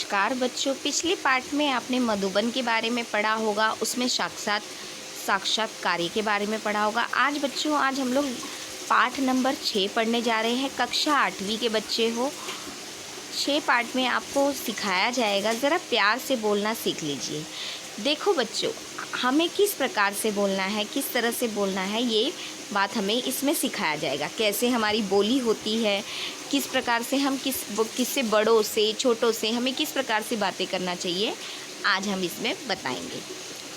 नमस्कार बच्चों, पिछले पाठ में आपने मधुबन के बारे में पढ़ा होगा, उसमें साक्षात्कारी के बारे में पढ़ा होगा। आज हम लोग पाठ नंबर 6 पढ़ने जा रहे हैं। कक्षा 8वीं के बच्चे हो। 6 पाठ में आपको सिखाया जाएगा, ज़रा प्यार से बोलना सीख लीजिए। देखो बच्चों, हमें किस प्रकार से बोलना है, किस तरह से बोलना है, ये बात हमें इसमें सिखाया जाएगा। कैसे हमारी बोली होती है, किस प्रकार से हम किससे बड़ों से छोटों से हमें किस प्रकार से बातें करना चाहिए, आज हम इसमें बताएंगे।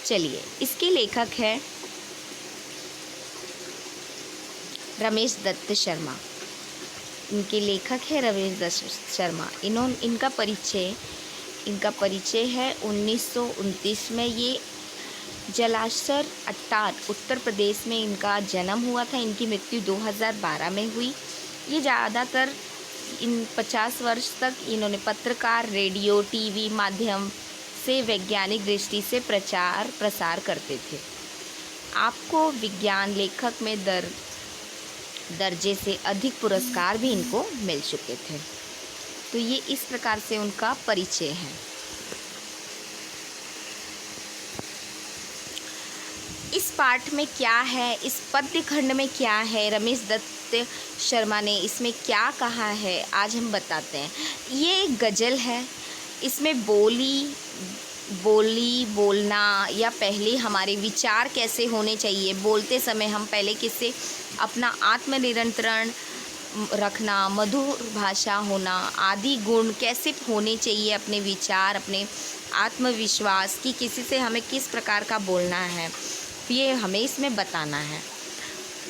चलिए, इसके लेखक हैं रमेश दत्त शर्मा। इनके लेखक है रमेश दत्त शर्मा। इनका परिचय है 1929 में। ये जलासर अट्टार उत्तर प्रदेश में इनका जन्म हुआ था। इनकी मृत्यु 2012 में हुई। ये ज़्यादातर 50 वर्ष तक इन्होंने पत्रकार, रेडियो, टीवी माध्यम से वैज्ञानिक दृष्टि से प्रचार प्रसार करते थे। आपको विज्ञान लेखक में दर्जे से अधिक पुरस्कार भी इनको मिल चुके थे। तो ये इस प्रकार से उनका परिचय है। इस पाठ में क्या है, इस पद्य खंड में क्या है, रमेश दत्त शर्मा ने इसमें क्या कहा है, आज हम बताते हैं। ये एक गज़ल है। इसमें बोलना या पहले हमारे विचार कैसे होने चाहिए, बोलते समय हम पहले किससे अपना आत्मनियंत्रण रखना, मधुर भाषा होना आदि गुण कैसे होने चाहिए, अपने विचार, अपने आत्मविश्वास की किसी से हमें किस प्रकार का बोलना है, ये हमें इसमें बताना है।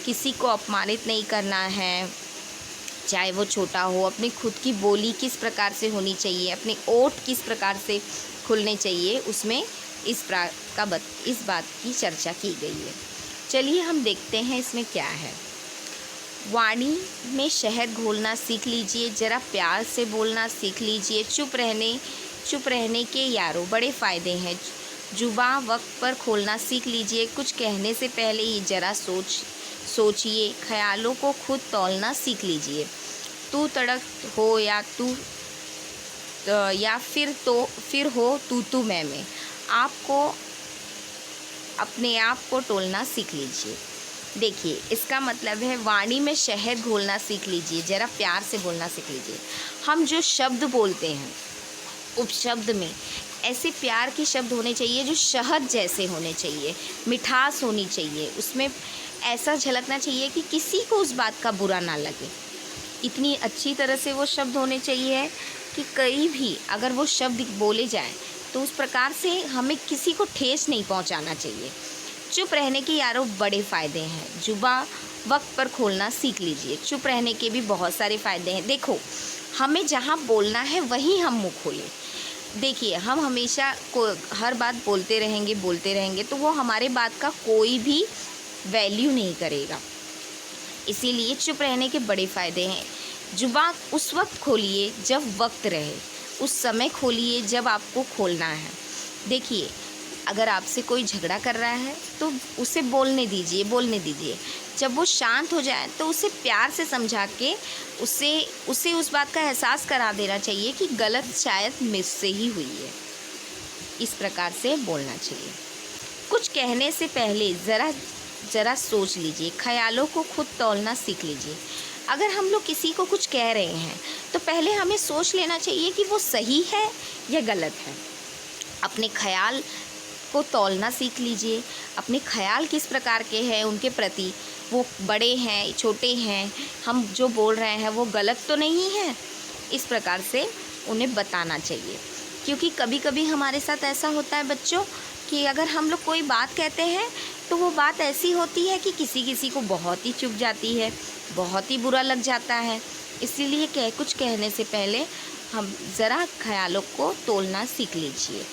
किसी को अपमानित नहीं करना है, चाहे वो छोटा हो। अपनी खुद की बोली किस प्रकार से होनी चाहिए, अपने ओठ किस प्रकार से खुलने चाहिए, उसमें इस बात की चर्चा की गई है। चलिए हम देखते हैं इसमें क्या है। वाणी में शहद घोलना सीख लीजिए, ज़रा प्यार से बोलना सीख लीजिए। चुप रहने के यारों बड़े फ़ायदे हैं। जुबा वक्त पर खोलना सीख लीजिए। कुछ कहने से पहले ही ज़रा सोचिए। ख्यालों को खुद तौलना सीख लीजिए। तू तड़क हो या फिर हो तू मैं आपको अपने आप को टोलना सीख लीजिए। देखिए, इसका मतलब है वाणी में शहद घोलना सीख लीजिए, ज़रा प्यार से बोलना सीख लीजिए। हम जो शब्द बोलते हैं, उपशब्द में ऐसे प्यार के शब्द होने चाहिए जो शहद जैसे होने चाहिए, मिठास होनी चाहिए, उसमें ऐसा झलकना चाहिए कि किसी को उस बात का बुरा ना लगे। इतनी अच्छी तरह से वो शब्द होने चाहिए कि कहीं भी अगर वो शब्द बोले जाएं तो उस प्रकार से हमें किसी को ठेस नहीं पहुंचाना चाहिए। चुप रहने के यारों बड़े फ़ायदे हैं। जुबा वक्त पर खोलना सीख लीजिए। चुप रहने के भी बहुत सारे फ़ायदे हैं। देखो, हमें जहाँ बोलना है वहीं हम मुँह खोलें। देखिए, हम हमेशा हर बात बोलते रहेंगे तो वो हमारे बात का कोई भी वैल्यू नहीं करेगा। इसीलिए चुप रहने के बड़े फ़ायदे हैं। जुबान उस वक्त खोलिए जब वक्त रहे, उस समय खोलिए जब आपको खोलना है। देखिए, अगर आपसे कोई झगड़ा कर रहा है तो उसे बोलने दीजिए। जब वो शांत हो जाए तो उसे प्यार से समझा के उसे उस बात का एहसास करा देना चाहिए कि गलत शायद मुझसे ही हुई है। इस प्रकार से बोलना चाहिए। कुछ कहने से पहले ज़रा सोच लीजिए। ख्यालों को खुद तौलना सीख लीजिए। अगर हम लोग किसी को कुछ कह रहे हैं तो पहले हमें सोच लेना चाहिए कि वो सही है या गलत है। अपने ख्याल को तौलना सीख लीजिए। अपने ख्याल किस प्रकार के हैं उनके प्रति, वो बड़े हैं, छोटे हैं, हम जो बोल रहे हैं वो गलत तो नहीं है, इस प्रकार से उन्हें बताना चाहिए। क्योंकि कभी कभी हमारे साथ ऐसा होता है बच्चों कि अगर हम लोग कोई बात कहते हैं तो वो बात ऐसी होती है कि किसी को बहुत ही चुभ जाती है, बहुत ही बुरा लग जाता है। इसीलिए कुछ कहने से पहले हम ज़रा ख्यालों को तौलना सीख लीजिए।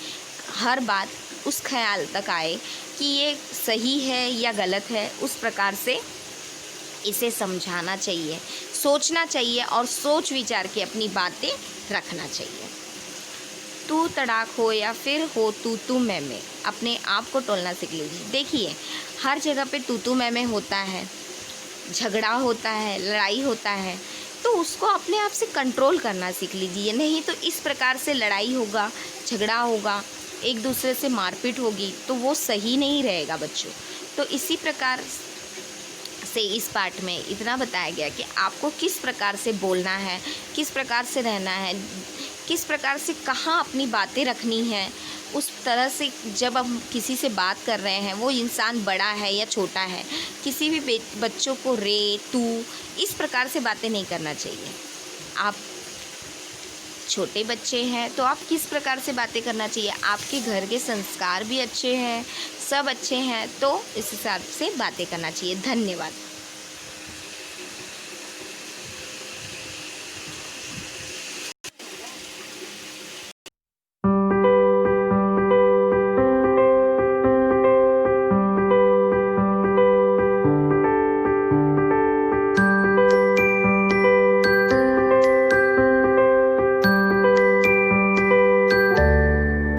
हर बात उस ख्याल तक आए कि ये सही है या गलत है, उस प्रकार से इसे समझाना चाहिए, सोचना चाहिए और सोच विचार के अपनी बातें रखना चाहिए। तू तड़ाक हो या फिर हो तू मैं अपने आप को टोलना सीख लीजिए। देखिए, हर जगह पे तू मैं होता है, झगड़ा होता है, लड़ाई होता है, तो उसको अपने आप से कंट्रोल करना सीख लीजिए। नहीं तो इस प्रकार से लड़ाई होगा, झगड़ा होगा, एक दूसरे से मारपीट होगी, तो वो सही नहीं रहेगा बच्चों। तो इसी प्रकार से इस पाठ में इतना बताया गया कि आपको किस प्रकार से बोलना है, किस प्रकार से रहना है, किस प्रकार से कहाँ अपनी बातें रखनी है। उस तरह से जब हम किसी से बात कर रहे हैं, वो इंसान बड़ा है या छोटा है, किसी भी बच्चों को रे तू इस प्रकार से बातें नहीं करना चाहिए। आप छोटे बच्चे हैं तो आप किस प्रकार से बातें करना चाहिए, आपके घर के संस्कार भी अच्छे हैं, सब अच्छे हैं, तो इस हिसाब से बातें करना चाहिए। धन्यवाद।